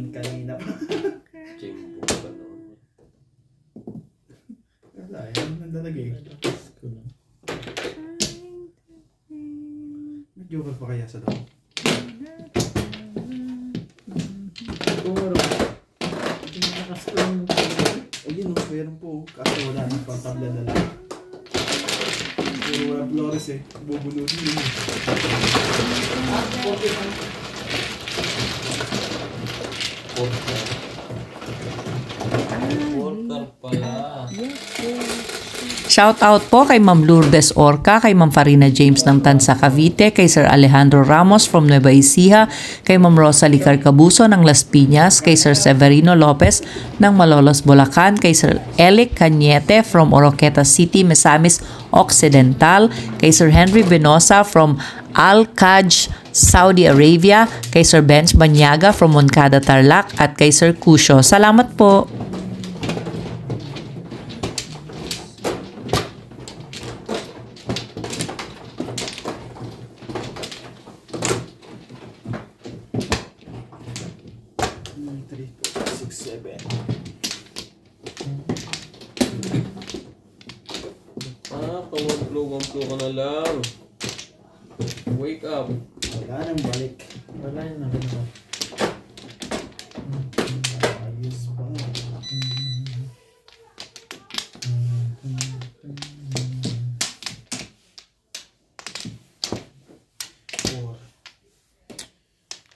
Kanina pa. Jimbo pa noon. Wala, yan lang talaga eh. Nag-joker pa kaya sa loob? Siguro. Hindi nakastrong. Ayun o, meron po. Kaso wala na pang tabla na lang. Pero wala Flores eh. Bubulutin yun. Worker pala. Shout out po kay Ma'am Lourdes Orca, kay Ma'am Farina James ng Tansa Cavite, kay Sir Alejandro Ramos from Nueva Ecija, kay Ma'am Rosalie Carcabuso ng Las Piñas, kay Sir Severino Lopez ng Malolos, Bulacan, kay Sir Elic Cañete from Oroqueta City, Misamis Occidental, kay Sir Henry Benosa from Al-Kaj, Saudi Arabia, kay Sir Bench Banyaga from Moncada, Tarlac, at kay Sir Cusio. Salamat po! Kawag-flow ka na lang. Wake up. Wala nang balik. Wala yun naman. Ayos pa.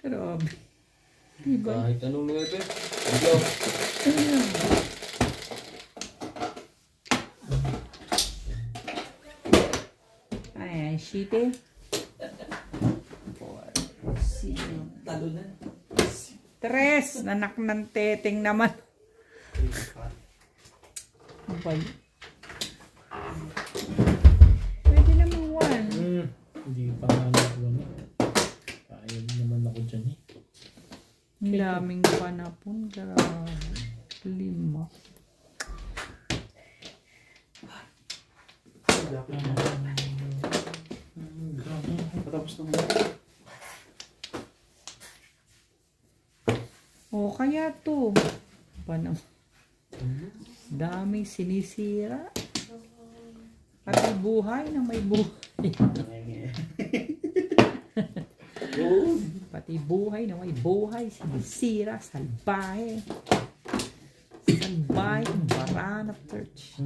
Grabe. Kahit anong nuwebe. Go. Ayan, shite. Talo na. Tres. Nanak ng teteng naman. Abay. Pwede naman one. Hindi pa nga nagluno. Kaya naman ako dyan eh. Ang daming panapon. Grabe. 5. Patapos naman. O kaya to. Panam. Daming sinisira. Pati buhay na may buhay. Pati buhay na may buhay. Sinisira. Salbahe. Salbahe. Baran of church.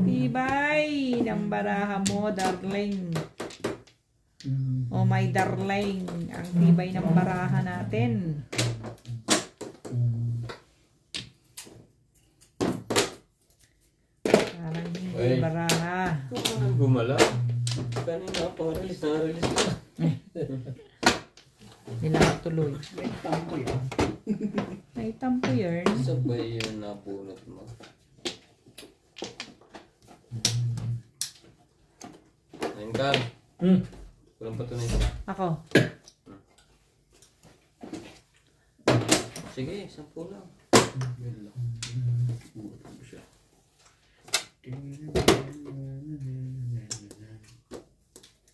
Tibay ng baraha mo, darling. Oh my darling. Ang tibay ng baraha natin. Parang hindi baraha. Gumala. Kanina pa, release na. Hindi nakatuloy. May tampo yan. May tampo yun. Sabay yun napunot mo. Ayun ka. Walang patunay ka. Ako. Sige, 10 lang. Yun lang.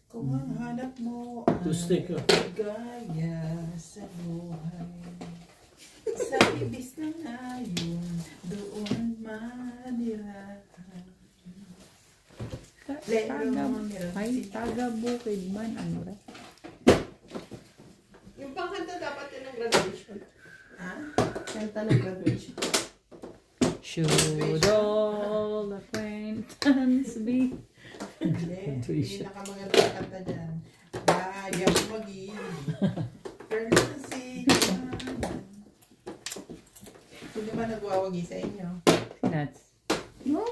Kung ang hanap mo Two-stick. gaya sa buhay, sa ibis na ngayon, doon manirahan. May taga bukid man. Ano rin? Yung pangkanta dapat yun ng graduation. Ha? Kanta ng graduation. Should all acquaintance be? Hindi. Pinakamagandang kanta dyan. Kaya mag-ibig. Fantasy. Sino ba nagwawagi sa inyo? Nuts. No?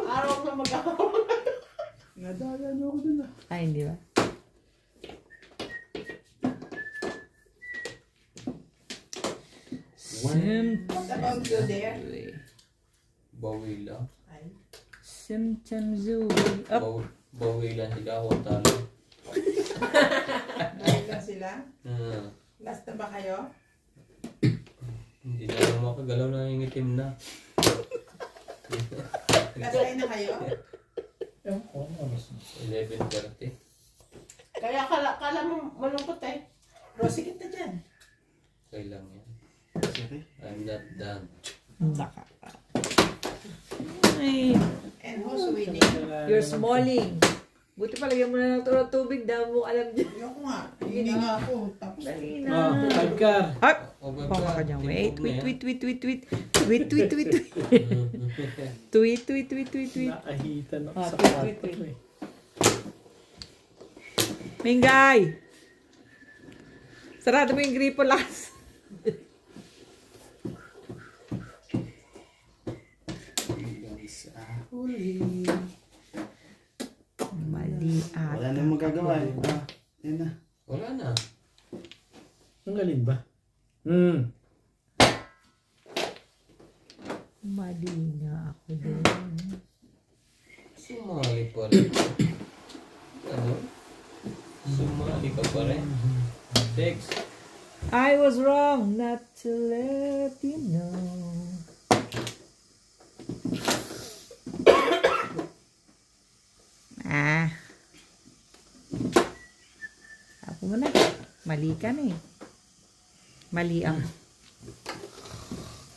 Araw na mag-araw. Nadala niyo ako dun ah. Ay, hindi ba? What about you there? Bawi lang. Ay. Symptoms up. Bawi lang sila. Ako talo. Dahil lang sila? Hmm. Last na ba kayo? Hindi na lang makagalaw na yung itim na. Lasay na kayo? 11:30. Kaya kala mo malungkot eh. Rosy kita dyan. Okay lang yan. I'm not done. Baka. Ay, And who's winning? you're smalling. Buti palagyan mo na ng tubig. Dami mo alam dyan. Ayoko nga. Hindi nga ako. Tapos Dali Oh, na. 5 car. Ay! Okay, Pama ka dyan. Wait. Tweet. Tweet. Tweet. Nakahitan ako Ah, sa tweet. kwarto eh. Mingay! Sarado mo yung gripo last. huli. Mali ata. Wala nang magagawa eh. Yan na. Wala na. Ang galing ba? Mali nga ako din. Sumali pa rin. Ano? Sumali ka pa rin. 6. I was wrong not to let you know. Ako mo na. Mali ka na eh. Mali ang.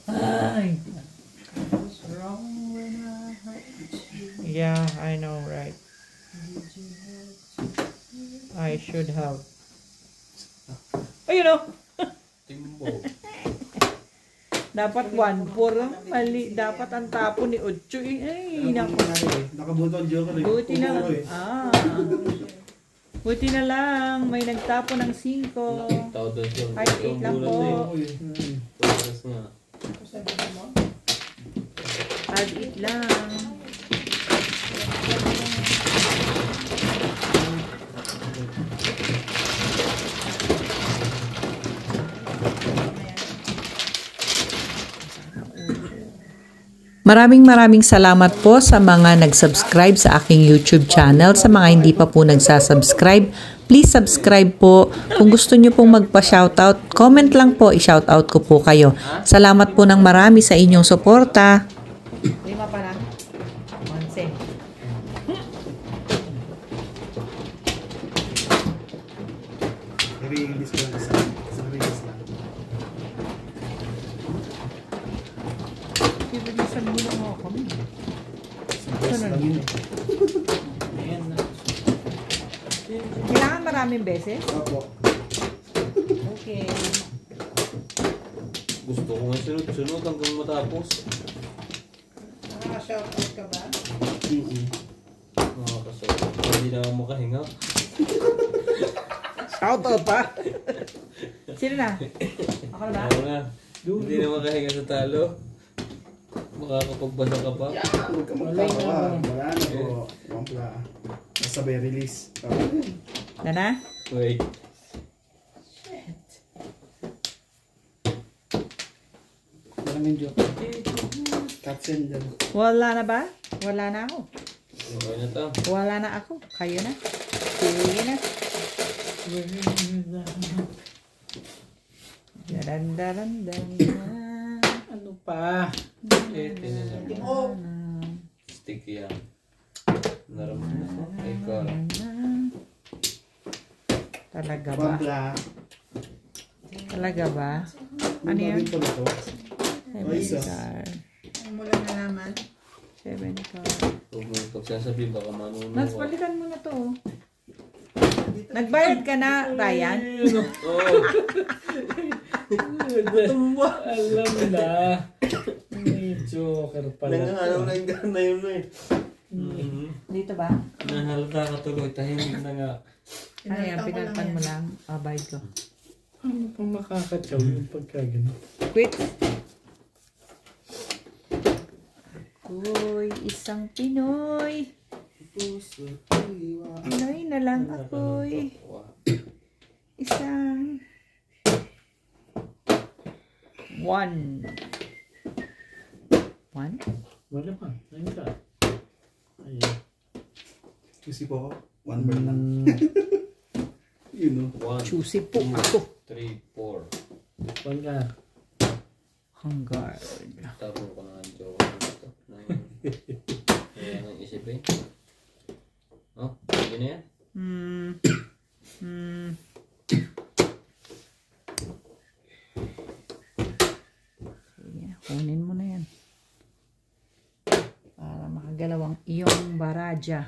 Ay. What's wrong when I hurt you? Yeah, I know, right? I should have. Ayun o. Timbo. Dapat 1-4. Mali. Dapat ang tapo ni Ocho. Ay, naku. Nakabutong joker eh. Buti na. Pupuro eh. Buti na lang. May nagtapo ng 5. Tao doon siya. Ay, 8 lang po. Oras nga. Sabi mo? Add 8 lang. Maraming salamat po sa mga nag-subscribe sa aking YouTube channel. Sa mga hindi pa po nagsasubscribe, please subscribe po. Kung gusto nyo pong magpa-shoutout, comment lang po, i-shoutout ko po kayo. Salamat po ng marami sa inyong suporta. 5 pa lang. 11. I-release ko lang isa. Isang release lang. Pipilisan mo lang ako kami. Isang release lang yun eh. Ayan na. Kailangan maraming beses? Opo. Okay. Gusto ko nga sunod-sunod hanggang matapos. Nakaka-shoutout ka ba? Nakakasok. Hindi na ako makahinga. Shoutout pa. Sino na? Ako na ba? Ako na. Hindi na makahinga sa talo. Makakapagbasa ka pa. Huwag ka magpatawa. Wala na po. Wampla. Sabay release. Na? Wait. Maraming joke. Cutscene dyan. Wala na ba? Wala na ako. Okay na to. Wala na ako. Kayo na. Sige na. Daran. Ano pa? Sticky yan. Naramdaman ko. Ikaw. Talaga ba? Wampla. Talaga ba? Ano yan? Ano pala to? 7 isa. car. Mula na naman. 7 car. Huwag mo pagsasabi, baka manuno Mas ka. palitan mo na to. oh. Nagbayad ka na, Ryan? Oo. Alam na. May joker pala. Nangangalam na yung gana yun na eh. Dito ba? Nahalata ka tuloy, tahimik na nga. Ano yan? Pinagpan mo lang. Bayad ko. Ano pang makakatsaw yung pagkagano? Quit. Ako'y isang Pinoy. Pinoy na lang ako'y isang one. Wala pa. Ayun ka. Ayun. Kasi po ako. One bird lang. You know. 1, Choosy po ako. 3, 4. Kuwan ka. Hanggar. Tapos ko na ang joke. Kaya nang isipin. Oh, yun na yan. Sige, kunin mo na yan. Para makagalaw ang iyong baradya.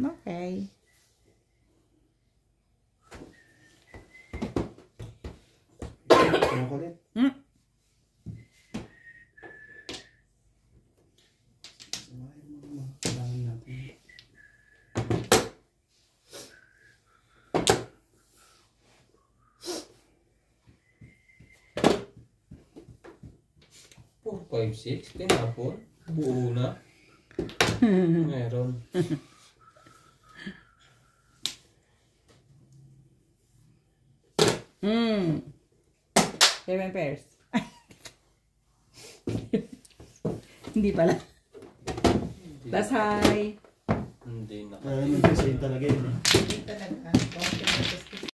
Okay. Ano ko ulit? Kailangan natin. Oh, 5, 6. Tinapon. Buo na. Meron. Seven pairs. Hindi pala. That's high. Hindi na. Nagsasayin talaga yun. Hindi talaga.